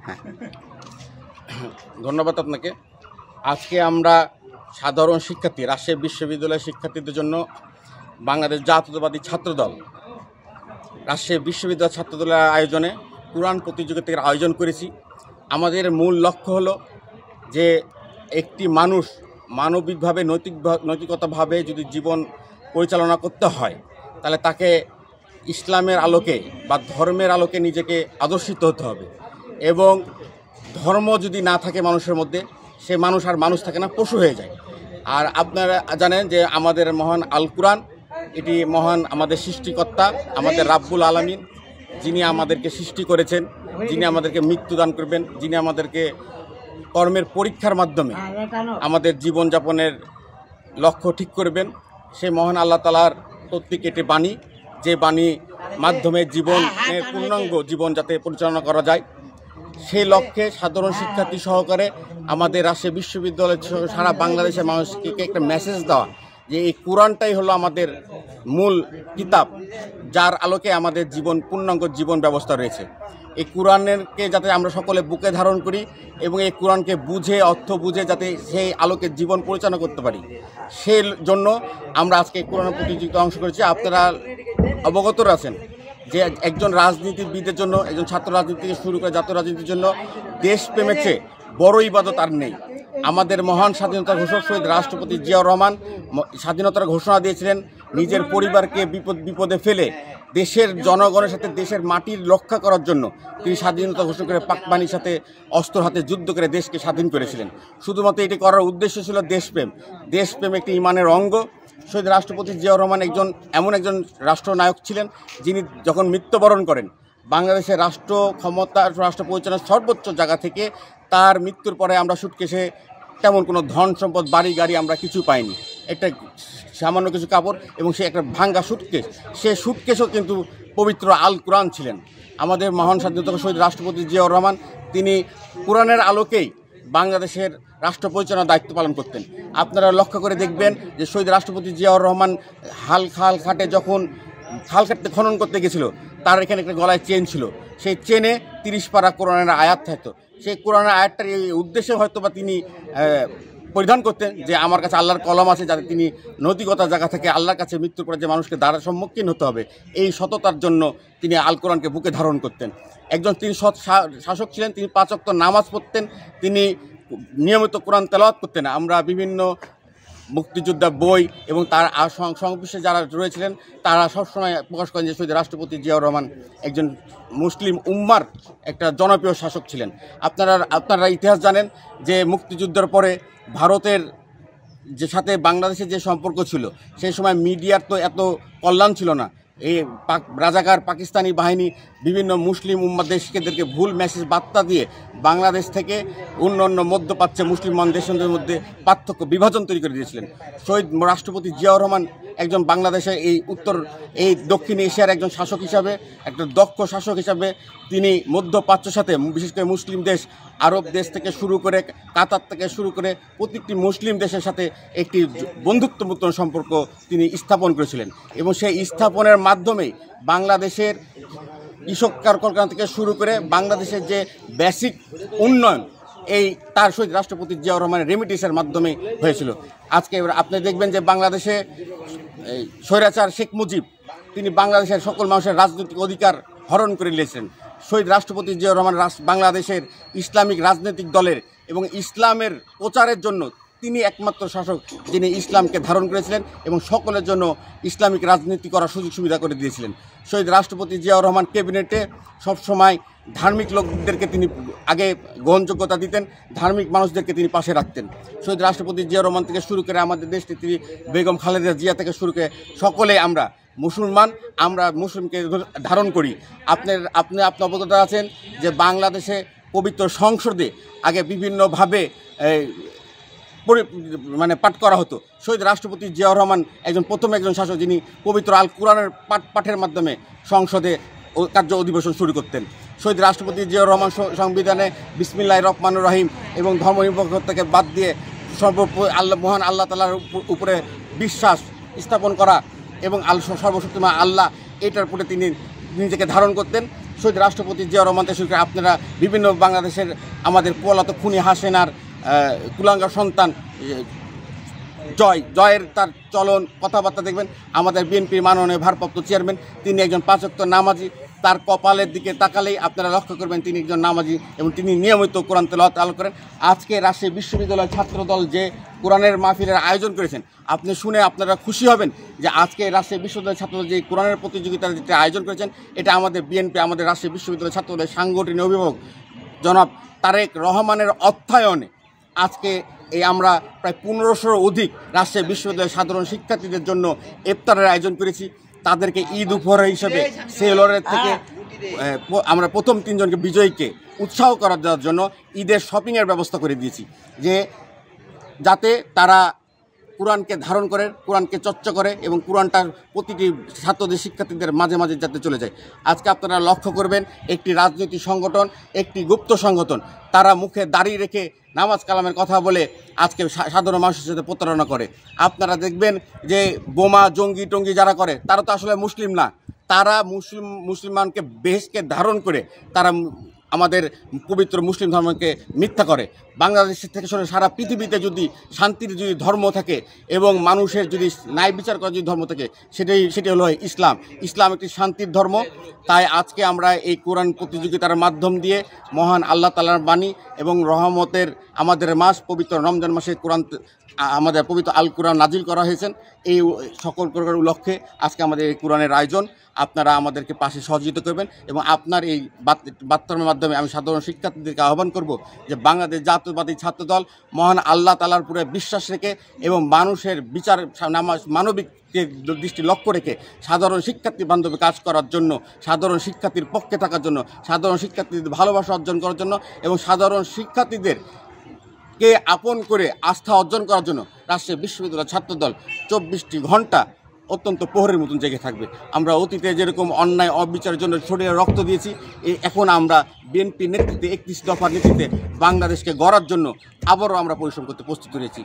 হ্যাঁ, ধন্যবাদ আপনাকে। আজকে আমরা সাধারণ শিক্ষার্থী, রাজশাহী বিশ্ববিদ্যালয়ের শিক্ষার্থীদের জন্য বাংলাদেশ জাতীয়তাবাদী ছাত্রদল রাজশাহী বিশ্ববিদ্যালয় ছাত্রদলের আয়োজনে কোরআন প্রতিযোগিতার আয়োজন করেছি। আমাদের মূল লক্ষ্য হলো যে একটি মানুষ মানবিকভাবে নৈতিকতাভাবে যদি জীবন পরিচালনা করতে হয়, তাহলে তাকে ইসলামের আলোকে বা ধর্মের আলোকে নিজেকে আদর্শিত হতে হবে। এবং ধর্ম যদি না থাকে মানুষের মধ্যে, সে মানুষ আর মানুষ থাকে না, পশু হয়ে যায়। আর আপনারা জানেন যে আমাদের মহান আল কুরআন, এটি মহান আমাদের সৃষ্টিকর্তা, আমাদের রাব্বুল আলামিন, যিনি আমাদেরকে সৃষ্টি করেছেন, যিনি আমাদেরকে মৃত্যু দান করবেন, যিনি আমাদেরকে কর্মের পরীক্ষার মাধ্যমে আমাদের জীবনযাপনের লক্ষ্য ঠিক করবেন, সেই মহান আল্লাহ তাআলার কর্তৃক এটি বাণী, যে বাণী মাধ্যমে জীবনের পূর্ণাঙ্গ জীবন যাতে পরিচালনা করা যায়, সেই লক্ষ্যে সাধারণ শিক্ষার্থী সহকারে আমাদের রাজশাহী বিশ্ববিদ্যালয় সারা বাংলাদেশের মানুষকে একটা মেসেজ দেওয়া যে এই কোরআনটাই হলো আমাদের মূল কিতাব, যার আলোকে আমাদের জীবন পূর্ণাঙ্গ জীবন ব্যবস্থা রয়েছে। এই কোরআনকে যাতে আমরা সকলে বুকে ধারণ করি এবং এই কোরআনকে বুঝে, অর্থ বুঝে যাতে সেই আলোকে জীবন পরিচালনা করতে পারি, সেই জন্য আমরা আজকে কোরআন প্রতিযোগিতায় অংশ করেছি। আপনারা অবগত আছেন যে একজন রাজনীতিবিদের জন্য, একজন ছাত্র রাজনীতি থেকে শুরু করে জাতীয় রাজনীতির জন্য দেশপ্রেমের চেয়ে বড় ইবাদত আর নেই। আমাদের মহান স্বাধীনতার ঘোষক শহীদ রাষ্ট্রপতি জিয়াউর রহমান স্বাধীনতার ঘোষণা দিয়েছিলেন, নিজের পরিবারকে বিপদে ফেলে দেশের জনগণের সাথে দেশের মাটির রক্ষা করার জন্য তিনি স্বাধীনতা ঘোষণা করে পাক বাহিনীর সাথে অস্ত্র হাতে যুদ্ধ করে দেশকে স্বাধীন করেছিলেন। শুধুমাত্র এটি করার উদ্দেশ্য ছিল দেশপ্রেম। দেশপ্রেম একটি ইমানের অঙ্গ। শহীদ রাষ্ট্রপতি জিয়াউর রহমান এমন একজন রাষ্ট্রনায়ক ছিলেন, যিনি যখন মৃত্যুবরণ করেন, বাংলাদেশের রাষ্ট্র ক্ষমতা, রাষ্ট্র পরিচালনার সর্বোচ্চ জায়গা থেকে তার মৃত্যুর পরে আমরা সুটকেসে তেমন কোনো ধন সম্পদ, বাড়ি গাড়ি আমরা কিছু পাইনি, একটা সামান্য কিছু কাপড় এবং সে একটা ভাঙ্গা সুটকেস। সে সুটকেসও কিন্তু পবিত্র আল কোরআন ছিলেন। আমাদের মহান স্বাধীনতা শহীদ রাষ্ট্রপতি জিয়াউর রহমান তিনি কোরআনের আলোকেই বাংলাদেশের রাষ্ট্র পরিচালনার দায়িত্ব পালন করতেন। আপনারা লক্ষ্য করে দেখবেন যে শহীদ রাষ্ট্রপতি জিয়াউর রহমান খাল খাটে খনন করতে গেছিল, তার এখানে একটা গলায় চেন ছিল, সেই চেনে 30 পারা কোরআনের আয়াত থাকতো। সেই কোরআনের আয়াতটার এই উদ্দেশ্যে হয়তো বা তিনি পরিধান করতেন যে আমার কাছে আল্লাহর কলম আছে, যাতে তিনি নৈতিকতার জায়গা থেকে আল্লাহর কাছে মৃত্যুর পরে যে মানুষকে দ্বারার সম্মুখীন হতে হবে, এই সততার জন্য তিনি আল কোরআনকে বুকে ধারণ করতেন। তিনি সৎ শাসক ছিলেন, তিনি 5 ওয়াক্ত নামাজ পড়তেন, তিনি নিয়মিত কোরআন তেলাওয়াত করতেন। আমরা বিভিন্ন মুক্তিযোদ্ধা বই এবং তার সংশ্লিষ্ট যারা রয়েছিলেন তারা সবসময় প্রকাশ করেন যে শহীদ রাষ্ট্রপতি জিয়াউর রহমান একজন মুসলিম উম্মার একটা জনপ্রিয় শাসক ছিলেন। আপনারা ইতিহাস জানেন যে মুক্তিযুদ্ধের পরে ভারতের যে সাথে বাংলাদেশের যে সম্পর্ক ছিল, সেই সময় মিডিয়ার তো এত কল্যাণ ছিল না। এই রাজাকার পাকিস্তানি বাহিনী বিভিন্ন মুসলিম উম্মা দেশকেদেরকে ভুল মেসেজ বার্তা দিয়ে বাংলাদেশ থেকে অন্য মধ্যপ্রাচ্য মুসলিম দেশের মধ্যে পার্থক্য, বিভাজন তৈরি করে দিয়েছিলেন। শহীদ রাষ্ট্রপতি জিয়াউর রহমান একজন বাংলাদেশের এই দক্ষিণ এশিয়ার একজন শাসক হিসাবে, একটা দক্ষ শাসক হিসাবে তিনি মধ্যপ্রাচ্যের সাথে, বিশেষ করে মুসলিম দেশ, আরব দেশ থেকে শুরু করে কাতার থেকে শুরু করে প্রত্যেকটি মুসলিম দেশের সাথে একটি বন্ধুত্বপূর্ণ সম্পর্ক তিনি স্থাপন করেছিলেন। এবং সেই স্থাপনের মাধ্যমে বাংলাদেশের কৃষক কারখানা থেকে শুরু করে বাংলাদেশের যে বেসিক উন্নয়ন, এই তার শহীদ রাষ্ট্রপতি জিয়াউর রহমানের রেমিটেন্সের মাধ্যমে হয়েছিল। আজকে আপনি দেখবেন যে বাংলাদেশে স্বৈরাচার শেখ মুজিব তিনি বাংলাদেশের সকল মানুষের রাজনৈতিক অধিকার হরণ করে নিয়েছেন। শহীদ রাষ্ট্রপতি জিয়াউর রহমান বাংলাদেশের ইসলামিক রাজনৈতিক দলের এবং ইসলামের প্রচারের জন্য তিনি একমাত্র শাসক যিনি ইসলামকে ধারণ করেছিলেন এবং সকলের জন্য ইসলামিক রাজনীতি করার সুযোগ সুবিধা করে দিয়েছিলেন। শহীদ রাষ্ট্রপতি জিয়াউর রহমান ক্যাবিনেটে সবসময় ধার্মিক লোকদেরকে তিনি আগে গ্রহণযোগ্যতা দিতেন, ধার্মিক মানুষদেরকে তিনি পাশে রাখতেন। শহীদ রাষ্ট্রপতি জিয়াউর রহমান থেকে শুরু করে আমাদের দেশটি তিনি বেগম খালেদা জিয়া থেকে শুরু করে সকলে আমরা মুসলমান, আমরা মুসলিমকে ধারণ করি। আপনি অবগত আছেন যে বাংলাদেশে পবিত্র সংসদে আগে বিভিন্নভাবে পাঠ করা হতো। শহীদ রাষ্ট্রপতি জিয়াউর রহমান প্রথম একজন শাসক যিনি পবিত্র আল কোরআনের পাঠের মাধ্যমে সংসদে কার্য অধিবেশন শুরু করতেন। শহীদ রাষ্ট্রপতি জিয়াউর রহমান সংবিধানে বিসমিল্লাহির রহমানির রহিম এবং ধর্মনিরপেক্ষতাকে বাদ দিয়ে মহান আল্লাহ তাআলার উপরে বিশ্বাস স্থাপন করা এবং সর্বশক্তিমান আল্লাহ, এটার উপরে তিনি নিজেকে ধারণ করতেন। শহীদ রাষ্ট্রপতি জিয়া রহমান থেকে শুরু করে আপনারা বিভিন্ন বাংলাদেশের আমাদের পলাতক খুনি হাসিনার কুলাঙ্গার সন্তান জয়ের তার চলন কথাবার্তা দেখবেন। আমাদের বিএনপির মাননীয় ভারপ্রাপ্ত চেয়ারম্যান, তিনি একজন পাঁচ ওয়াক্ত নামাজি। তার কপালের দিকে তাকালেই আপনারা লক্ষ্য করবেন তিনি একজন নামাজি এবং তিনি নিয়মিত কোরআন তেলাওয়াত করেন। আজকে রাজশাহী বিশ্ববিদ্যালয়ের ছাত্রদল যে কোরআনের মাহফিলের আয়োজন করেছেন, আপনি শুনে আপনারা খুশি হবেন যে আজকে রাজশাহী বিশ্ববিদ্যালয়ের ছাত্রদল যে কোরআনের প্রতিযোগিতার যেটা আয়োজন করেছেন, এটা আমাদের বিএনপি, আমাদের রাজশাহী বিশ্ববিদ্যালয়ের ছাত্রদলের সাংগঠনিক অভিভাবক জনাব তারেক রহমানের অর্থায়নে আজকে এই আমরা প্রায় 1500 অধিক রাজশাহী বিশ্ববিদ্যালয়ের সাধারণ শিক্ষার্থীদের জন্য ইফতারের আয়োজন করেছি। তাদেরকে ঈদ উপহার হিসেবে সেলরের থেকে আমরা প্রথম 3 জনকে বিজয়ীকে উৎসাহ করার দেওয়ার জন্য ঈদের শপিংয়ের ব্যবস্থা করে দিয়েছি, যে যাতে তারা কোরআনকে ধারণ করে, কোরআনকে চর্চা করে এবং কোরআনটার প্রতিটি ছাত্রদের শিক্ষার্থীদের মাঝে মাঝে যাতে চলে যায়। আজকে আপনারা লক্ষ্য করবেন একটি রাজনৈতিক সংগঠন, একটি গুপ্ত সংগঠন, তারা মুখে দাঁড়িয়ে রেখে নামাজ কালামের কথা বলে আজকে সাধারণ মানুষের সাথে প্রতারণা করে। আপনারা দেখবেন যে বোমা জঙ্গি টঙ্গি যারা করে তারা তো আসলে মুসলিম না, তারা মুসলমানকে বেহেশকে ধারণ করে তারা আমাদের পবিত্র মুসলিম ধর্মকে মিথ্যা করে। বাংলাদেশের থেকে সারা পৃথিবীতে যদি শান্তির যদি ধর্ম থাকে এবং মানুষের যদি ন্যায় বিচার করার যদি ধর্ম থাকে, সেটি হলো ইসলাম। ইসলাম একটি শান্তির ধর্ম। তাই আজকে আমরা এই কোরআন প্রতিযোগিতার মাধ্যম দিয়ে মহান আল্লাহ তাআলার বাণী এবং রহমতের আমাদের মাস পবিত্র রমজান মাসে কোরআন আমাদের পবিত্র আল কোরআন নাজিল করা হয়েছেন। এই সকল প্রকার লক্ষ্যে আজকে আমাদের এই কোরআনের আয়োজন। আপনারা আমাদেরকে পাশে সহযোগিতা করবেন এবং আপনার এই বার্তার মাধ্যমে আমি সাধারণ শিক্ষার্থীদেরকে আহ্বান করব যে বাংলাদেশ জাতীয়তাবাদী ছাত্রদল মহান আল্লাহ তাআলার উপরে বিশ্বাস রেখে এবং মানুষের বিচার মানবিক দৃষ্টি লক্ষ্য রেখে সাধারণ শিক্ষার্থী বান্ধবে কাজ করার জন্য, সাধারণ শিক্ষার্থীর পক্ষে থাকার জন্য, সাধারণ শিক্ষার্থীদের ভালোবাসা অর্জন করার জন্য এবং সাধারণ শিক্ষার্থীদের কে আপন করে আস্থা অর্জন করার জন্য রাজশাহী বিশ্ববিদ্যালয় ছাত্রদল 24টি ঘন্টা অত্যন্ত প্রহরের মতন জেগে থাকবে। আমরা অতীতে যেরকম অন্যায় অবিচারের জন্য শরীরে রক্ত দিয়েছি, এখন আমরা বিএনপি নেতৃত্বে 31 দফার নেতৃত্বে বাংলাদেশকে গড়ার জন্য আবারও আমরা পরিশ্রম করতে প্রস্তুত রয়েছি।